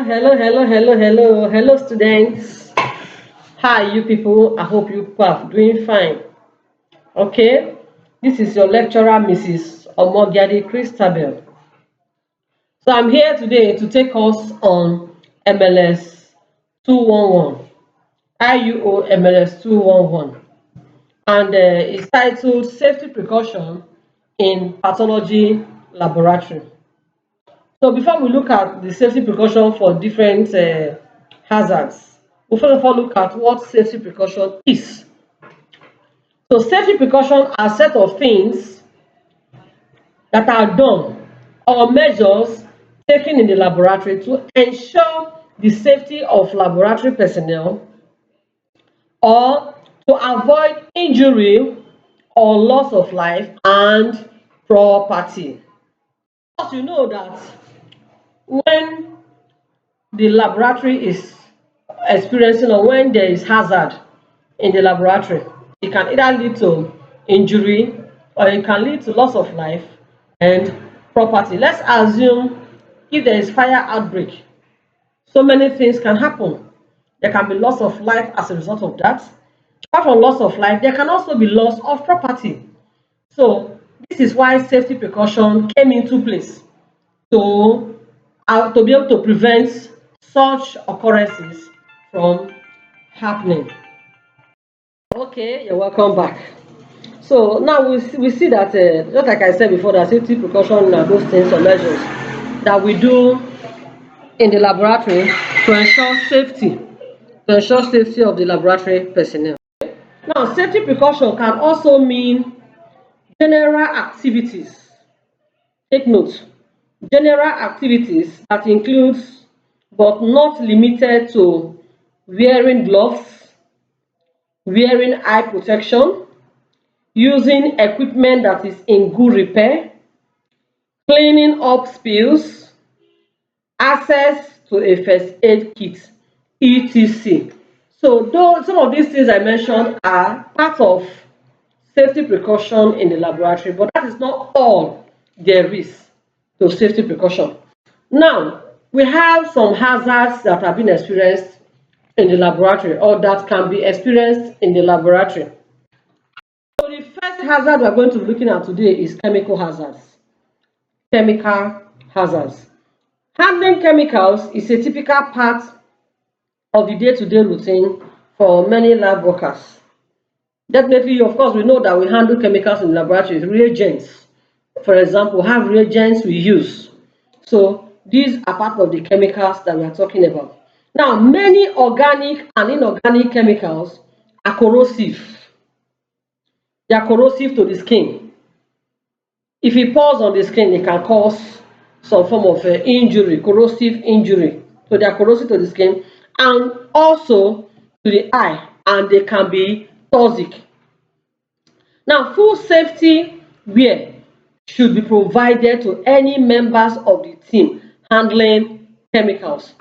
Hello, students. Hi, you people. I hope you people are doing fine. Okay, this is your lecturer, Mrs. Omogiade Christabel. So I'm here today to take us on MLS 211, IUO MLS 211, and it's titled Safety Precaution in Pathology Laboratory. So before we look at the safety precaution for different hazards, we first of all look at what safety precaution is. So safety precaution are a set of things that are done or measures taken in the laboratory to ensure the safety of laboratory personnel or to avoid injury or loss of life and property. Because you know that when the laboratory is experiencing or when there is hazard in the laboratory, it can either lead to injury or it can lead to loss of life and property. Let's assume if there is fire outbreak, so many things can happen. There can be loss of life as a result of that. Apart from loss of life, there can also be loss of property. So this is why safety precaution came into place to to be able to prevent such occurrences from happening. Okay, you're welcome back. So now we see that just like I said before, that safety precaution are those things or measures that we do in the laboratory to ensure safety of the laboratory personnel. Now, safety precaution can also mean general activities. Take note, general activities that includes but not limited to wearing gloves, wearing eye protection, using equipment that is in good repair, cleaning up spills, access to a first aid kit, etc. So though some of these things I mentioned are part of safety precaution in the laboratory, but that is not all there is to safety precaution. Now, we have some hazards that have been experienced in the laboratory or that can be experienced in the laboratory. So the first hazard we're going to be looking at today is chemical hazards. Chemical hazards. Handling chemicals is a typical part of the day-to-day routine for many lab workers. Definitely, of course, we know that we handle chemicals in the laboratory, reagents. For example, have reagents we use. So these are part of the chemicals that we are talking about. Now, many organic and inorganic chemicals are corrosive. They are corrosive to the skin. If it pours on the skin, it can cause some form of injury, corrosive injury. So they are corrosive to the skin and also to the eye, and they can be toxic. Now, full safety wear should be provided to any members of the team handling chemicals.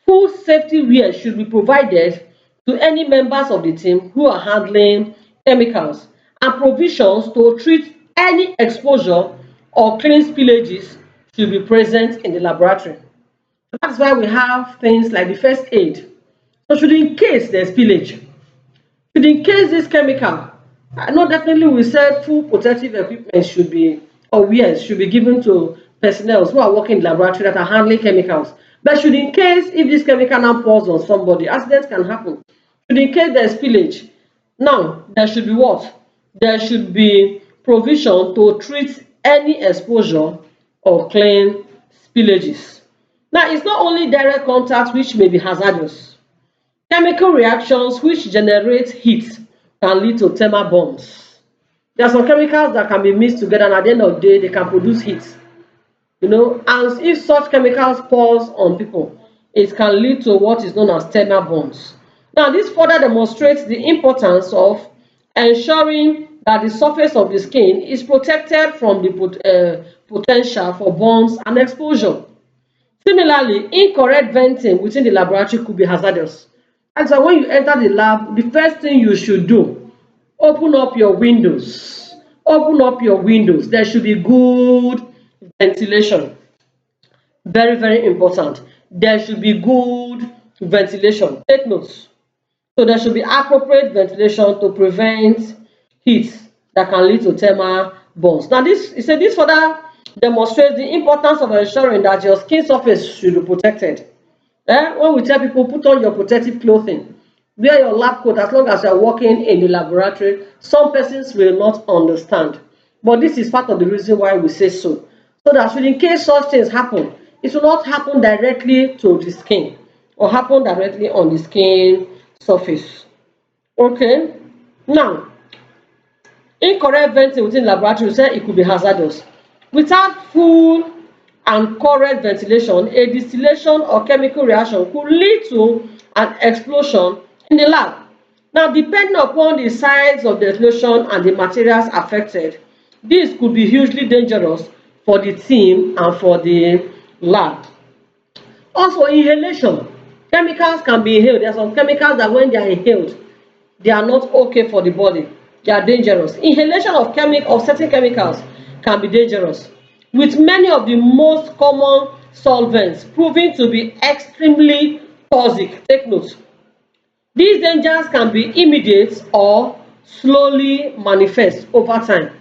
Full safety wear should be provided to any members of the team who are handling chemicals, and provisions to treat any exposure or clean spillages should be present in the laboratory. That's why we have things like the first aid. So should in case there's spillage, should in case this chemical, I know definitely we said full protective equipment should be, or wears should be given to personnel who are working in the laboratory that are handling chemicals. But should in case if this chemical now pours on somebody, accidents can happen. Should in case there's spillage, now there should be what? There should be provision to treat any exposure or clean spillages. Now it's not only direct contact which may be hazardous. Chemical reactions which generate heat can lead to thermal burns. There are some chemicals that can be mixed together and at the end of the day they can produce heat. And if such chemicals pours on people, it can lead to what is known as thermal burns. Now this further demonstrates the importance of ensuring that the surface of the skin is protected from the potential for burns and exposure. Similarly, incorrect venting within the laboratory could be hazardous. And so when you enter the lab, the first thing you should do, open up your windows. Open up your windows. There should be good ventilation. Very, very important. there should be good ventilation. Take notes. So there should be appropriate ventilation to prevent heat that can lead to thermal burns. Now this further demonstrates the importance of ensuring that your skin surface should be protected. When we tell people put on your protective clothing, wear your lab coat as long as you are working in the laboratory, some persons will not understand. But this is part of the reason why we say so. So that in case such things happen, it will not happen directly to the skin or happen directly on the skin surface. Okay. Now, incorrect venting within laboratory, say it could be hazardous. Without full and correct ventilation, a distillation or chemical reaction could lead to an explosion in the lab. Now, depending upon the size of the explosion and the materials affected, this could be hugely dangerous for the team and for the lab. Also, inhalation. Chemicals can be inhaled. There are some chemicals that when they are inhaled, they are not okay for the body. They are dangerous. Inhalation of certain chemicals can be dangerous, with many of the most common solvents proving to be extremely toxic. Take note. These dangers can be immediate or slowly manifest over time.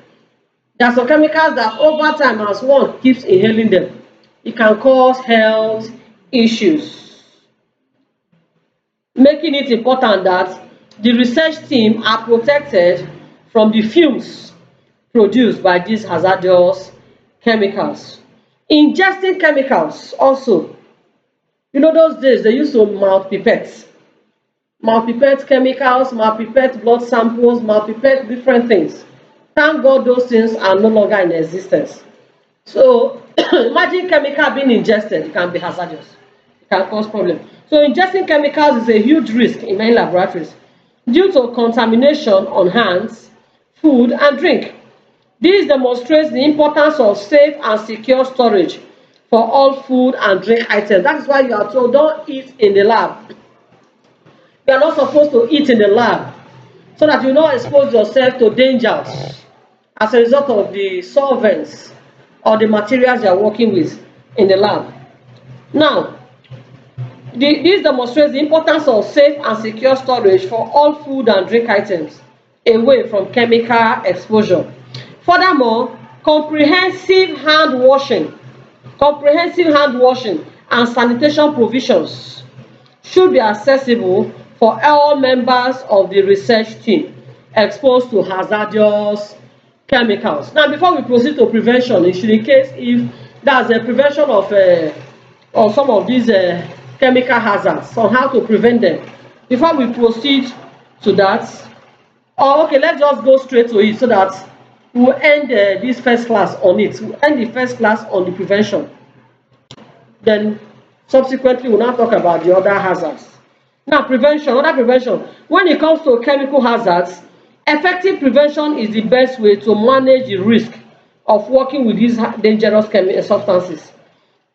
There are some chemicals that over time, as one keeps inhaling them, it can cause health issues, making it important that the research team are protected from the fumes produced by these hazardous chemicals. Ingesting chemicals also, those days they used to mouth pipettes. Mouth pipette chemicals, mouth pipette blood samples, mouth pipette different things. Thank God those things are no longer in existence. So imagine chemical being ingested, it can be hazardous. It can cause problems. So ingesting chemicals is a huge risk in many laboratories due to contamination on hands, food, and drink. This demonstrates the importance of safe and secure storage for all food and drink items. That is why you are told don't eat in the lab. You are not supposed to eat in the lab so that you not expose yourself to dangers as a result of the solvents or the materials you are working with in the lab. Now, this demonstrates the importance of safe and secure storage for all food and drink items away from chemical exposure. Furthermore, comprehensive hand washing and sanitation provisions should be accessible for all members of the research team exposed to hazardous chemicals. Now, before we proceed to prevention, in case if that's a prevention of some of these chemical hazards, on how to prevent them. Before we proceed to that, okay, let's just go straight to it so that we'll end this first class on it. We'll end the first class on the prevention. Then subsequently, we'll now talk about the other hazards. Now, other prevention. When it comes to chemical hazards, effective prevention is the best way to manage the risk of working with these dangerous substances.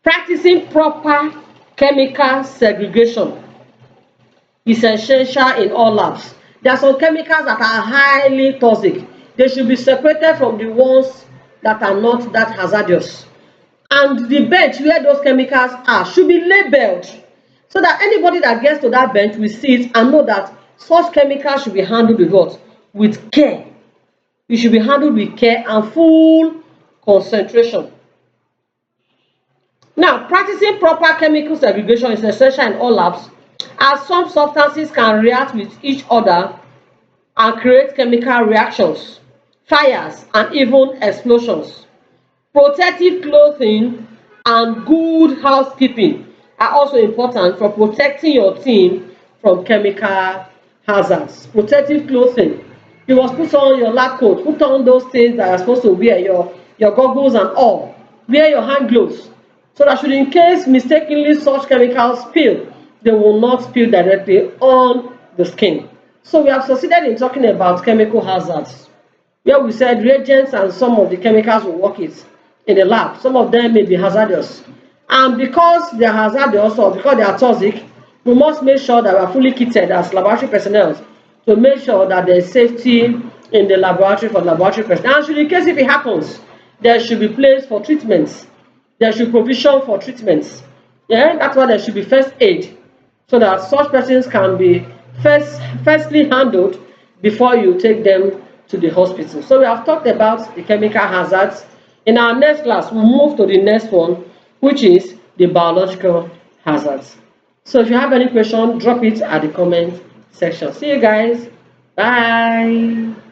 Practicing proper chemical segregation is essential in all labs. There are some chemicals that are highly toxic. They should be separated from the ones that are not that hazardous. And the bench where those chemicals are should be labeled so that anybody that gets to that bench will see it and know that such chemicals should be handled with what? With care. It should be handled with care and full concentration. Now, practicing proper chemical segregation is essential in all labs, as some substances can react with each other and create chemical reactions, fires, and even explosions. Protective clothing and good housekeeping are also important for protecting your team from chemical hazards. Protective clothing. You must put on your lab coat, put on those things that are supposed to wear, your goggles and all. Wear your hand gloves so that should in case mistakenly such chemicals spill, they will not spill directly on the skin. So we have succeeded in talking about chemical hazards, where we said reagents and some of the chemicals we work with in the lab, some of them may be hazardous. And because they are hazardous or because they are toxic, we must make sure that we are fully kitted as laboratory personnel to make sure that there is safety in the laboratory for laboratory personnel. And in case if it happens, there should be place for treatments. There should be provision for treatments Yeah, that's why there should be first aid so that such persons can be firstly handled before you take them to the hospital. So we have talked about the chemical hazards. In our next class, we'll move to the next one, which is the biological hazards. So if you have any question, drop it at the comment section. See you guys. Bye.